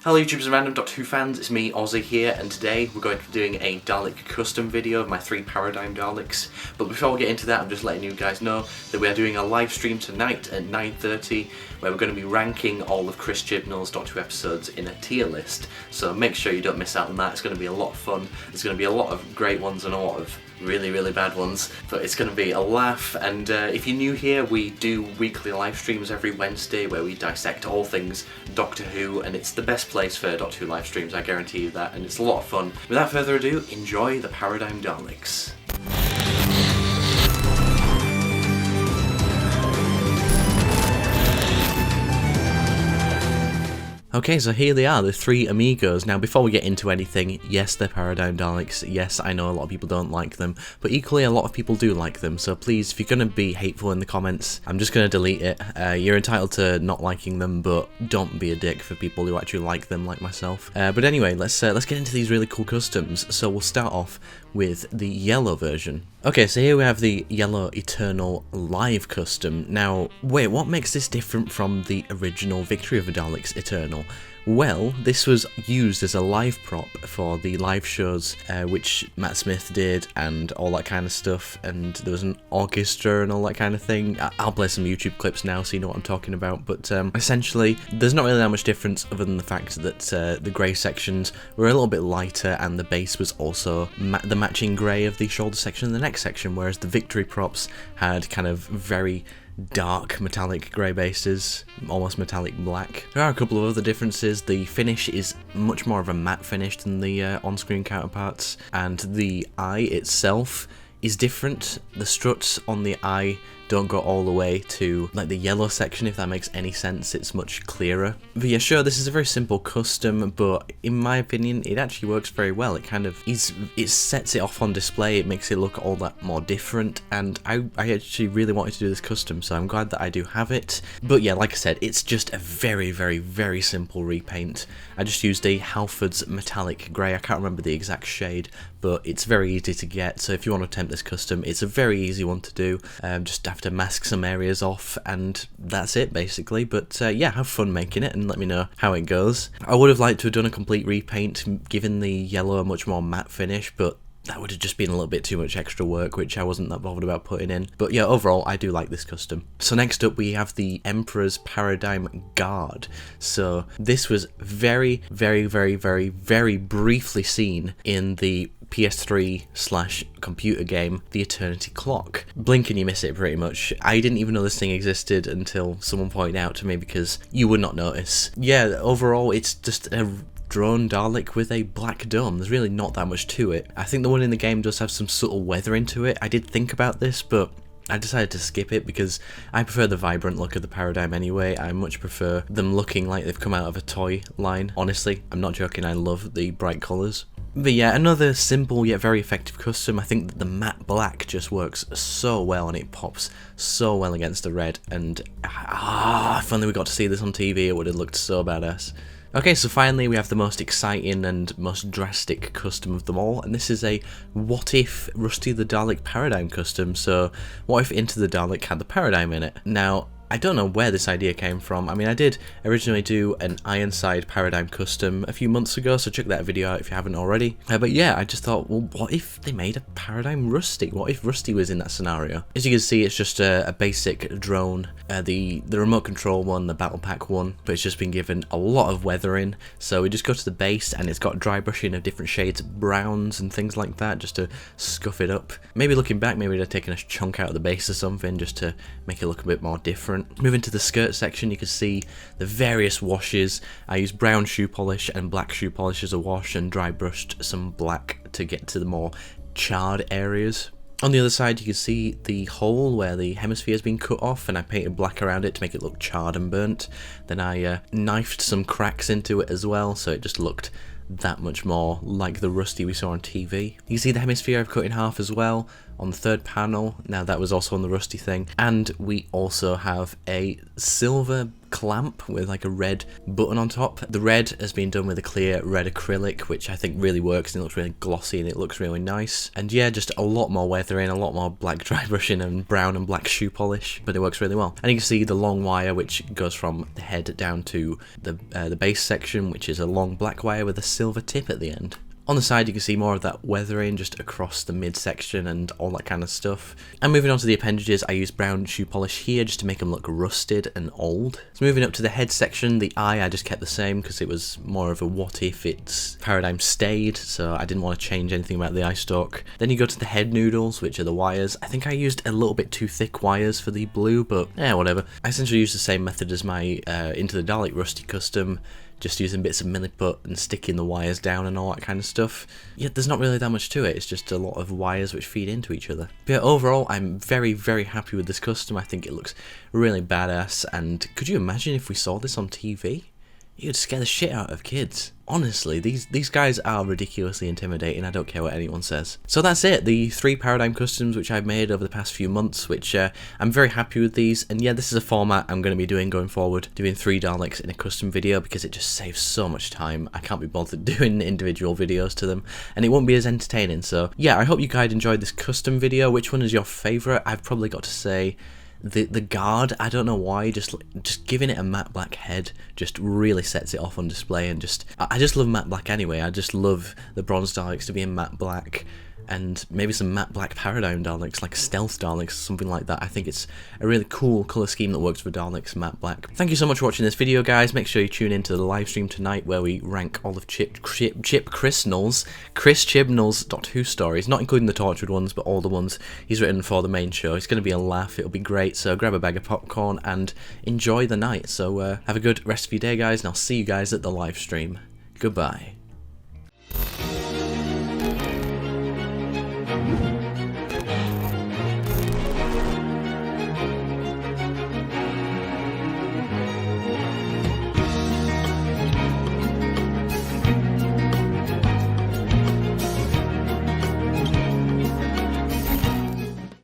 Hello YouTubers and random Doctor Who fans, it's me Ozzy here, and today we're going to be doing a Dalek custom video of my 3 Paradigm Daleks. But before we get into that, I'm just letting you guys know that we are doing a live stream tonight at 9:30 where we're going to be ranking all of Chris Chibnall's Doctor Who episodes in a tier list. So make sure you don't miss out on that, it's going to be a lot of fun. There's going to be a lot of great ones and a lot of really bad ones, but it's going to be a laugh. And if you're new here, we do weekly live streams every Wednesday where we dissect all things Doctor Who, and it's the best place for Doctor Who live streams, I guarantee you that, and it's a lot of fun. Without further ado, enjoy the Paradigm Daleks. Okay, so here they are, the 3 amigos. Now, before we get into anything, yes, they're Paradigm Daleks. Yes, I know a lot of people don't like them, but equally a lot of people do like them. So please, if you're going to be hateful in the comments, I'm just going to delete it. You're entitled to not liking them, but don't be a dick for people who actually like them, like myself. But anyway, let's get into these really cool customs. So we'll start off with the yellow version. Okay, so here we have the Yellow Eternal Live custom. Now, wait, what makes this different from the original Victory of the Daleks Eternal? Well, this was used as a live prop for the live shows which Matt Smith did and all that kind of stuff, and there was an orchestra and all that kind of thing. I'll play some YouTube clips now so you know what I'm talking about, but essentially there's not really that much difference other than the fact that the grey sections were a little bit lighter and the base was also the matching grey of the shoulder section and the neck section, whereas the Victory props had kind of very dark metallic grey bases, almost metallic black. There are a couple of other differences. The finish is much more of a matte finish than the on-screen counterparts, and the eye itself is different. The struts on the eye don't go all the way to like the yellow section, if that makes any sense. It's much clearer. But yeah, sure, this is a very simple custom, but in my opinion it actually works very well. It kind of it sets it off on display, it makes it look all that more different, and I actually really wanted to do this custom, so I'm glad that I do have it. But yeah, like I said, it's just a very simple repaint. I just used a Halford's metallic grey. I can't remember the exact shade, but it's very easy to get, so if you want to attempt this custom, it's a very easy one to do. Just have to mask some areas off and that's it basically. But yeah, have fun making it and let me know how it goes. I would have liked to have done a complete repaint, given the yellow a much more matte finish, but that would have just been a little bit too much extra work, which I wasn't that bothered about putting in. But yeah, overall, I do like this custom. So next up, we have the Emperor's Paradigm Guard. So this was very briefly seen in the PS3/computer game, The Eternity Clock. Blink and you miss it pretty much. I didn't even know this thing existed until someone pointed out to me, because you would not notice. Yeah, overall, it's just a drone Dalek with a black dome. There's really not that much to it. I think the one in the game does have some subtle weathering to it. I did think about this, but I decided to skip it because I prefer the vibrant look of the Paradigm anyway. I much prefer them looking like they've come out of a toy line. Honestly, I'm not joking, I love the bright colours. But yeah, another simple yet very effective custom. I think that the matte black just works so well and it pops so well against the red, and if only we got to see this on TV, it would have looked so badass. Okay, so finally we have the most exciting and most drastic custom of them all, and this is a What If Rusty the Dalek Paradigm custom. So what if Into the Dalek had the Paradigm in it? Now, I don't know where this idea came from. I mean, I did originally do an Ironside Paradigm custom a few months ago, so check that video out if you haven't already. But yeah, I just thought, well, what if they made a Paradigm Rusty? What if Rusty was in that scenario? As you can see, it's just a basic drone, the remote control one, the battle pack one, but it's just been given a lot of weathering. So we just go to the base and it's got dry brushing of different shades of browns and things like that, just to scuff it up. Maybe looking back, maybe they're taking a chunk out of the base or something, just to make it look a bit more different. Moving to the skirt section, you can see the various washes. I used brown shoe polish and black shoe polish as a wash, and dry brushed some black to get to the more charred areas. On the other side, you can see the hole where the hemisphere has been cut off, and I painted black around it to make it look charred and burnt. Then I knifed some cracks into it as well, so it just looked that much more like the Rusty we saw on TV. You can see the hemisphere I've cut in half as well on the third panel. Now that was also on the Rusty thing. And we also have a silver clamp with like a red button on top. The red has been done with a clear red acrylic, which I think really works, and it looks really glossy and it looks really nice. And yeah, just a lot more weathering, a lot more black dry brushing and brown and black shoe polish, but it works really well. And you can see the long wire which goes from the head down to the base section, which is a long black wire with a silver tip at the end. On the side you can see more of that weathering just across the midsection and all that kind of stuff. And moving on to the appendages, I used brown shoe polish here just to make them look rusted and old. So moving up to the head section, the eye I just kept the same because it was more of a what if its paradigm stayed, so I didn't want to change anything about the eye stalk. Then you go to the head noodles, which are the wires. I think I used a little bit too thick wires for the blue, but yeah, whatever. I essentially used the same method as my Into the Dalek Rusty custom, just using bits of milliput and sticking the wires down and all that kind of stuff. Yet there's not really that much to it, it's just a lot of wires which feed into each other. But yeah, overall, I'm very, very happy with this custom. I think it looks really badass, and could you imagine if we saw this on TV? You'd scare the shit out of kids. Honestly, these guys are ridiculously intimidating, I don't care what anyone says. So that's it, the 3 paradigm customs which I've made over the past few months, which I'm very happy with these. And yeah, this is a format I'm going to be doing going forward, doing 3 Daleks in a custom video, because it just saves so much time. I can't be bothered doing individual videos to them, and it won't be as entertaining. So yeah, I hope you guys enjoyed this custom video. Which one is your favourite? I've probably got to say the guard. I don't know why, just giving it a matte black head just really sets it off on display, and I just love matte black anyway. I just love the bronze Daleks to be in matte black, and maybe some matte black paradigm Daleks, like stealth Daleks, something like that. I think it's a really cool colour scheme that works for Daleks, matte black. Thank you so much for watching this video, guys. Make sure you tune into the live stream tonight where we rank all of Chris Chibnall's Doctor Who stories, not including the tortured ones, but all the ones he's written for the main show. It's going to be a laugh, it'll be great, so grab a bag of popcorn and enjoy the night. So have a good rest of your day, guys, and I'll see you guys at the live stream. Goodbye.